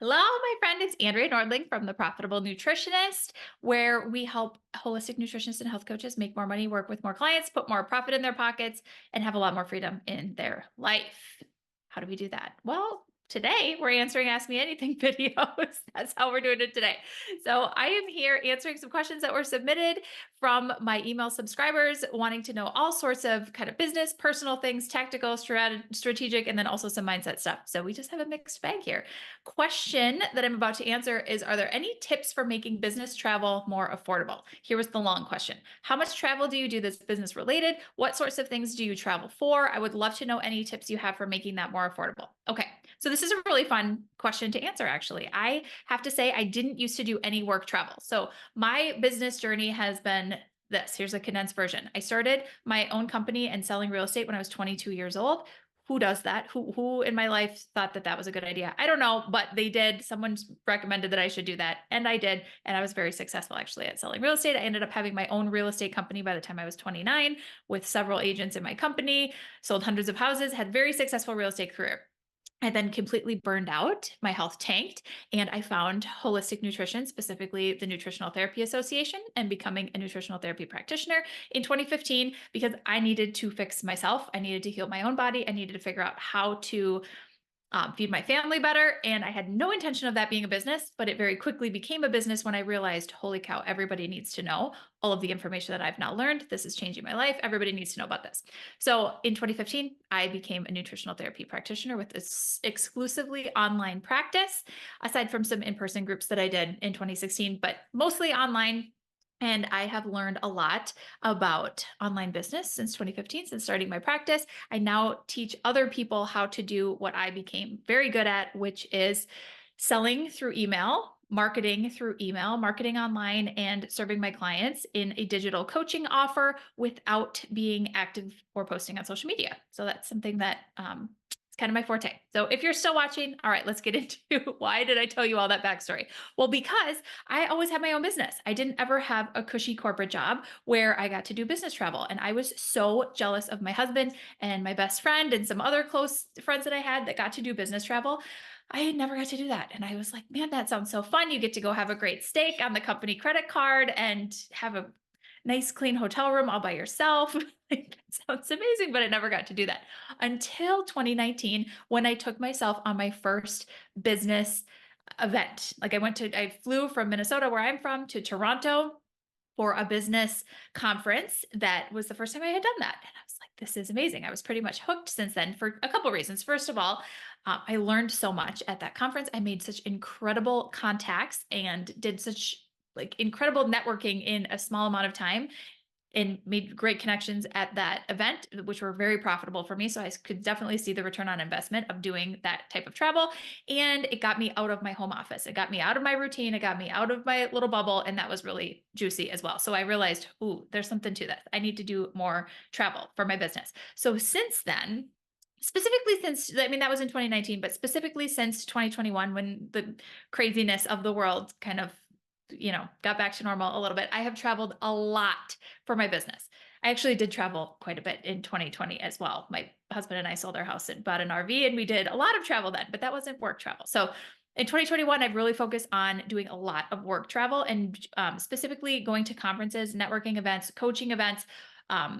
Hello, my friend. It's Andrea Nordling from the Profitable Nutritionist, where we help holistic nutritionists and health coaches make more money, work with more clients, put more profit in their pockets, and have a lot more freedom in their life. How do we do that? Well, today we're answering Ask Me Anything videos. That's how we're doing it today. So I am here answering some questions that were submitted from my email subscribers wanting to know all sorts of kind of business, personal things, tactical, strategic, and then also some mindset stuff. So we just have a mixed bag here. Question that I'm about to answer is, are there any tips for making business travel more affordable? Here was the long question. How much travel do you do that's business related? What sorts of things do you travel for? I would love to know any tips you have for making that more affordable. Okay, so this is a really fun question to answer, actually. I have to say I didn't used to do any work travel. So my business journey has been this. Here's a condensed version. I started my own company and selling real estate when I was 22 years old. Who does that? Who in my life thought that that was a good idea? I don't know, but they did. Someone recommended that I should do that, and I did. And I was very successful actually at selling real estate. I ended up having my own real estate company by the time I was 29 with several agents in my company, sold hundreds of houses, had very successful real estate career. I then completely burned out. My health tanked, and I found holistic nutrition, specifically the Nutritional Therapy Association, and becoming a nutritional therapy practitioner in 2015 because I needed to fix myself. I needed to heal my own body. I needed to figure out how to feed my family better. And I had no intention of that being a business, but it very quickly became a business when I realized, holy cow, everybody needs to know all of the information that I've now learned. This is changing my life. Everybody needs to know about this. So in 2015, I became a nutritional therapy practitioner with this exclusively online practice, aside from some in-person groups that I did in 2016, but mostly online. And I have learned a lot about online business since 2015, since starting my practice. I now teach other people how to do what I became very good at, which is selling through email, marketing through email, marketing online, and serving my clients in a digital coaching offer without being active or posting on social media. So that's something that it's kind of my forte. So if you're still watching, all right, let's get into why did I tell you all that backstory? Well, because I always had my own business. I didn't ever have a cushy corporate job where I got to do business travel. And I was so jealous of my husband and my best friend and some other close friends that I had that got to do business travel. I had never got to do that. And I was like, man, that sounds so fun. You get to go have a great steak on the company credit card and have a nice clean hotel room all by yourself. Like, that sounds amazing, but I never got to do that until 2019 when I took myself on my first business event. Like I flew from Minnesota, where I'm from, to Toronto for a business conference. That was the first time I had done that. And I was like, this is amazing. I was pretty much hooked since then for a couple of reasons. First of all, I learned so much at that conference. I made such incredible contacts and did such like incredible networking in a small amount of time and made great connections at that event, which were very profitable for me. So I could definitely see the return on investment of doing that type of travel. And it got me out of my home office. It got me out of my routine. It got me out of my little bubble. And that was really juicy as well. So I realized, ooh, there's something to this. I need to do more travel for my business. So since then, specifically since, I mean, that was in 2019, but specifically since 2021, when the craziness of the world kind of got back to normal a little bit, I have traveled a lot for my business. I actually did travel quite a bit in 2020 as well. My husband and I sold our house and bought an RV, and we did a lot of travel then, but that wasn't work travel. So in 2021, I've really focused on doing a lot of work travel and specifically going to conferences, networking events, coaching events,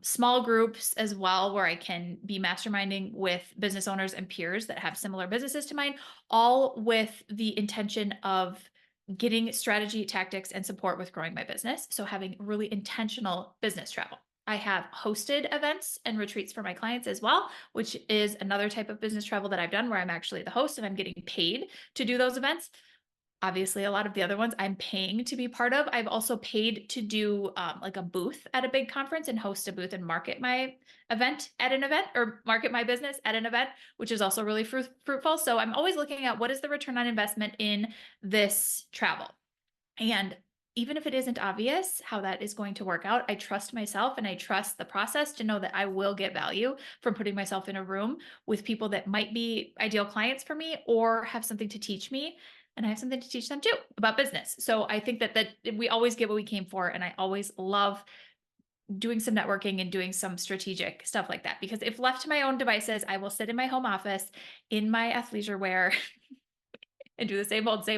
small groups as well, where I can be masterminding with business owners and peers that have similar businesses to mine, all with the intention of getting strategy, tactics, and support with growing my business. So having really intentional business travel. I have hosted events and retreats for my clients as well, which is another type of business travel that I've done where I'm actually the host and I'm getting paid to do those events. Obviously, a lot of the other ones I'm paying to be part of. I've also paid to do like a booth at a big conference and host a booth and market my event at an event, or market my business at an event, which is also really fruitful. So I'm always looking at what is the return on investment in this travel. And even if it isn't obvious how that is going to work out, I trust myself and I trust the process to know that I will get value from putting myself in a room with people that might be ideal clients for me or have something to teach me. And I have something to teach them too about business. So I think that we always get what we came for. And I always love doing some networking and doing some strategic stuff like that. Because if left to my own devices, I will sit in my home office in my athleisure wear and do the same old.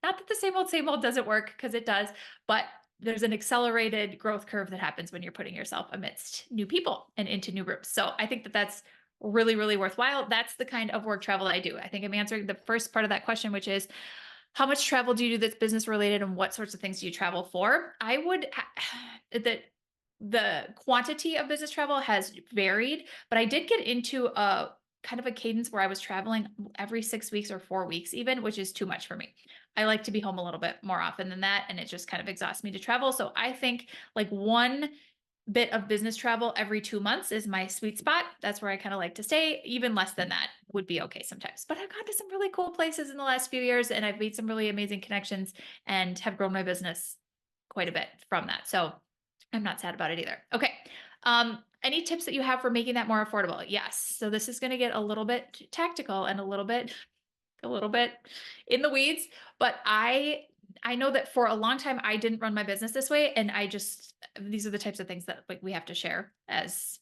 Not that the same old doesn't work, because it does, but there's an accelerated growth curve that happens when you're putting yourself amidst new people and into new groups. So I think that that's really, really worthwhile. That's the kind of work travel I do. I think I'm answering the first part of that question, which is, how much travel do you do that's business related, and what sorts of things do you travel for? I would, that the quantity of business travel has varied, but I did get into a kind of a cadence where I was traveling every 6 weeks or 4 weeks even, which is too much for me. I like to be home a little bit more often than that, and it just kind of exhausts me to travel. So I think like one bit of business travel every 2 months is my sweet spot. That's where I kind of like to stay. Even less than that would be okay sometimes. But I've gone to some really cool places in the last few years, and I've made some really amazing connections and have grown my business quite a bit from that. So I'm not sad about it either. Okay. Any tips that you have for making that more affordable? Yes. So this is going to get a little bit tactical and a little bit in the weeds, but I know that for a long time I didn't run my business this way, and these are the types of things that like we have to share as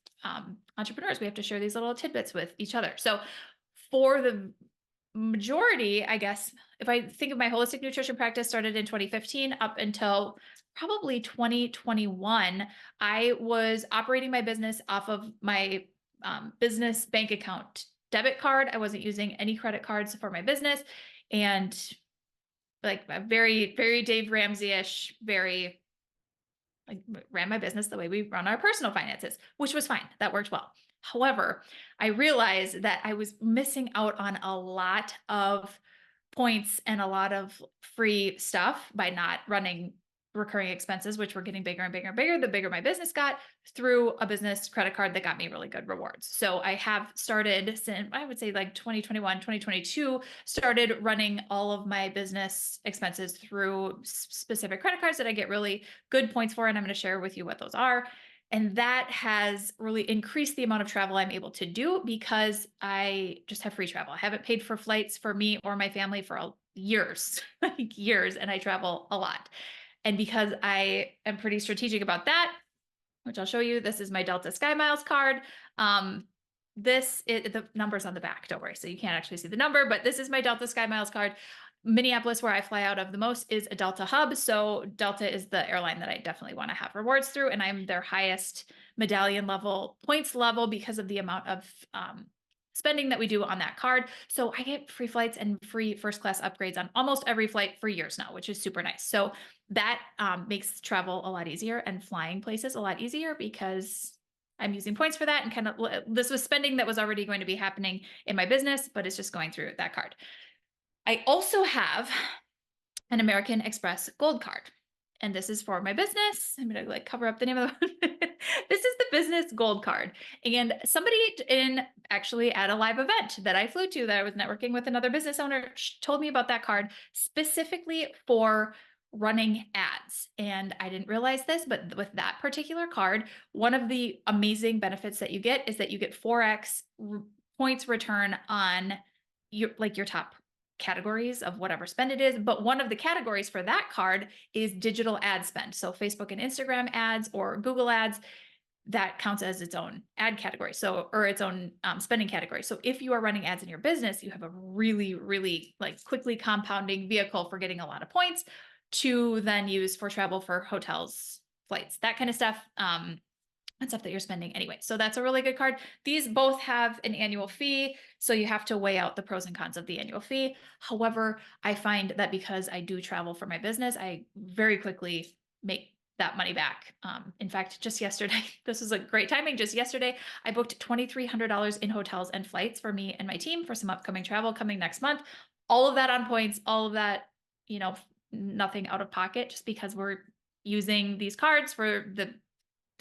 entrepreneurs. We have to share these little tidbits with each other. So for the majority, I guess, if I think of my holistic nutrition practice started in 2015 up until probably 2021, I was operating my business off of my business bank account debit card. I wasn't using any credit cards for my business. And like a very, very Dave Ramsey-ish, very like ran my business the way we run our personal finances, which was fine. That worked well. However, I realized that I was missing out on a lot of points and a lot of free stuff by not running recurring expenses, which were getting bigger and bigger and bigger the bigger my business got, through a business credit card that got me really good rewards. So I have started since, I would say like 2021, 2022, started running all of my business expenses through specific credit cards that I get really good points for. And I'm going to share with you what those are. And that has really increased the amount of travel I'm able to do, because I just have free travel. I haven't paid for flights for me or my family for years, like years, and I travel a lot. And because I am pretty strategic about that, which I'll show you, this is my Delta Sky Miles card. The number's on the back, don't worry. So you can't actually see the number, but this is my Delta Sky Miles card. Minneapolis, where I fly out of the most, is a Delta hub. So Delta is the airline that I definitely want to have rewards through. And I'm their highest medallion level, points level, because of the amount of spending that we do on that card. So I get free flights and free first class upgrades on almost every flight for years now, which is super nice. So that makes travel a lot easier and flying places a lot easier, because I'm using points for that. And kind of, this was spending that was already going to be happening in my business, but it's just going through that card. I also have an American Express Gold card, and this is for my business. I'm going to like cover up the name of the this is the business gold card. And somebody actually at a live event that I flew to, that I was networking with another business owner, told me about that card specifically for running ads. And I didn't realize this, but with that particular card, one of the amazing benefits that you get is that you get 4x points return on your top categories of whatever spend it is. But one of the categories for that card is digital ad spend. So Facebook and Instagram ads or Google ads, that counts as its own ad category. So, or its own spending category. So if you are running ads in your business, you have a really, really like quickly compounding vehicle for getting a lot of points to then use for travel, for hotels, flights, that kind of stuff. And stuff that you're spending anyway. So that's a really good card. These both have an annual fee, so you have to weigh out the pros and cons of the annual fee. However, I find that because I do travel for my business, I very quickly make that money back. In fact, just yesterday, this was a great timing. Just yesterday, I booked $2,300 in hotels and flights for me and my team for some upcoming travel coming next month. All of that on points, all of that, nothing out of pocket, just because we're using these cards for the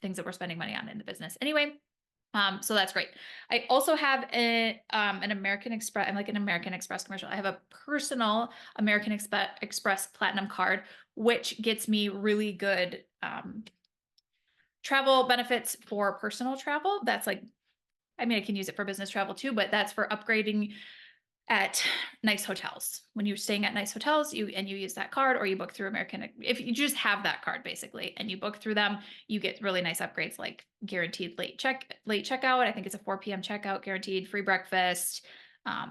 things that we're spending money on in the business anyway. So that's great. I also have an American Express. I'm like an American Express commercial. I have a personal American Express Platinum card, which gets me really good travel benefits for personal travel. That's like, I can use it for business travel too, but that's for upgrading at nice hotels. When you're staying at nice hotels, you use that card, or you book through American. If you just have that card basically and you book through them, you get really nice upgrades, like guaranteed late checkout. I think it's a 4 p.m. checkout, guaranteed free breakfast,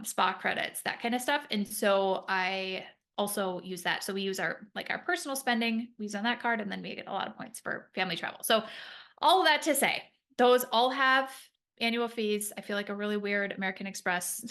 spa credits, that kind of stuff. And so I also use that. So we use our personal spending, we use on that card, and then we get a lot of points for family travel. So all of that to say, those all have annual fees. I feel like a really weird American Express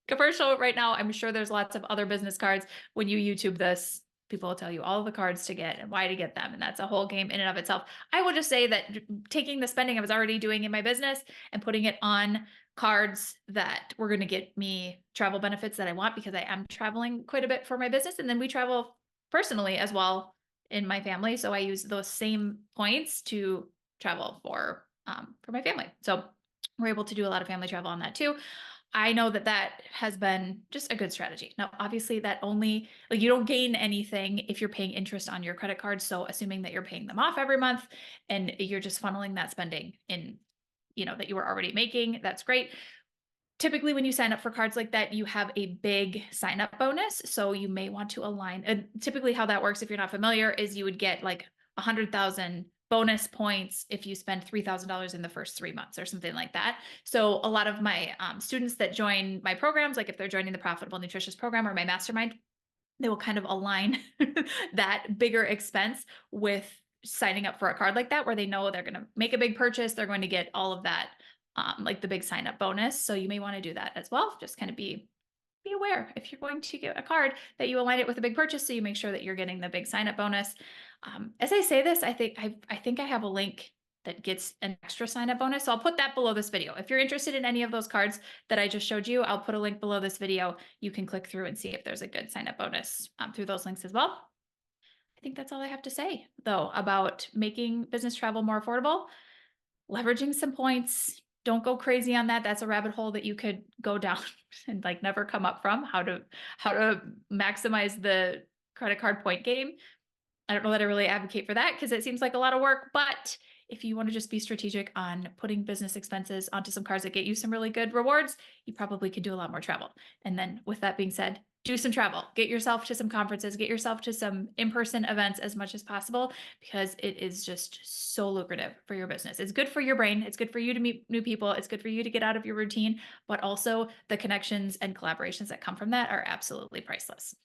commercial right now. I'm sure there's lots of other business cards. When you YouTube this, people will tell you all the cards to get and why to get them. And that's a whole game in and of itself. I will just say that taking the spending I was already doing in my business and putting it on cards that were going to get me travel benefits that I want, because I am traveling quite a bit for my business. And then we travel personally as well in my family. So I use those same points to travel for my family. So we're able to do a lot of family travel on that too. I know that that has been just a good strategy. Now, obviously, that only, like, you don't gain anything if you're paying interest on your credit cards. So, assuming that you're paying them off every month and you're just funneling that spending in, that you were already making, that's great. Typically, when you sign up for cards like that, you have a big sign up bonus. So, you may want to align. And typically, how that works, if you're not familiar, is you would get like 100,000 bonus points if you spend $3,000 in the first 3 months or something like that. So a lot of my students that join my programs, like if they're joining the Profitable Nutritionist program or my mastermind, they will kind of align that bigger expense with signing up for a card like that, where they know they're going to make a big purchase. They're going to get all of that, like the big sign up bonus. So you may want to do that as well. Just kind of be aware if you're going to get a card that you align it with a big purchase, so you make sure that you're getting the big sign up bonus. As I say this, I think I have a link that gets an extra sign up bonus. So I'll put that below this video. If you're interested in any of those cards that I just showed you, I'll put a link below this video. You can click through and see if there's a good sign up bonus through those links as well. I think that's all I have to say though about making business travel more affordable. Leveraging some points. Don't go crazy on that. That's a rabbit hole that you could go down and like never come up from. How to maximize the credit card point game. I don't know that I really advocate for that because it seems like a lot of work, but if you want to just be strategic on putting business expenses onto some cards that get you some really good rewards, you probably could do a lot more travel. And then with that being said, do some travel, get yourself to some conferences, get yourself to some in-person events as much as possible, because it is just so lucrative for your business. It's good for your brain. It's good for you to meet new people. It's good for you to get out of your routine, but also the connections and collaborations that come from that are absolutely priceless.